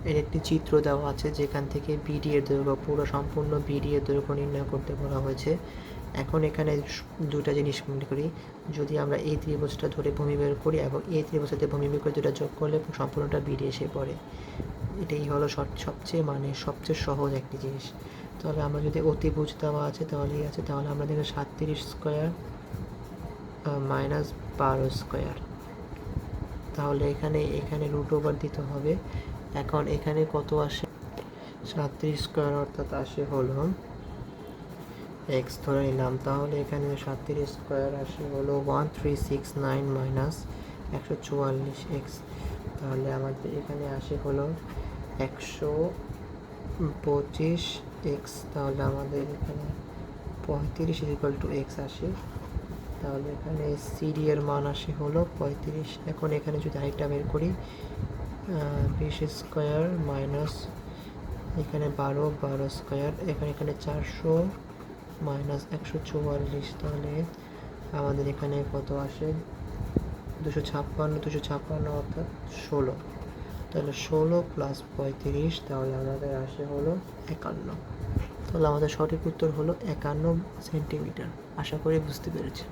এর একটি চিত্র দেওয়া আছে যেখান থেকে বিডি এর দৈর্ঘ্য পুরো সম্পূর্ণ বিডি এর দৈর্ঘ্য নির্ণয় করতে বলা হয়েছে। এখন এখানে দুটা জিনিস মনে করি, যদি আমরা এই ত্রিভুজটা ধরে ভূমি বের করি এবং এই ত্রিভুজের সাথে ভূমি বের করে দুটা যোগ করলে সম্পূর্ণটা বিডি এসে পড়ে। এটাই হলো সবচেয়ে সহজ একটি জিনিস। তাহলে আমরা যদি অতিভুজ দেওয়া আছে তাহলেই আছে, তাহলে আমরা দেখি 37 স্কোয়ার মাইনাস 12 স্কোয়ার, তাহলে এখানে রুট ওভার দিতে হবে। এখন এখানে কত আসে, 37 স্কোয়ার অর্থাৎ আসে হলো এক্স ধরে নিলাম, তাহলে এখানে 37 স্কোয়ার আসে হলো 1369 মাইনাস 144 এক্স, তাহলে আমাদের এখানে আসে হলো 125 এক্স, তাহলে আমাদের এখানে 35 ইকুয়াল টু এক্স আসে, তাহলে এখানে সিডি এর মান আসে হলো 35। এখন এখানে যদি আরেকটা বের করি 20 স্কোয়ার মাইনাস এখানে 12 স্কোয়ার, এখানে 400 মাইনাস 144, তাহলে আমাদের এখানে কত আসে 256 অর্থাৎ 16, তাহলে 16 প্লাস 35, তাহলে আমাদের আসে হলো 51। তাহলে আমাদের সঠিক উত্তর হলো 51 সেন্টিমিটার। আশা করি বুঝতে পেরেছি।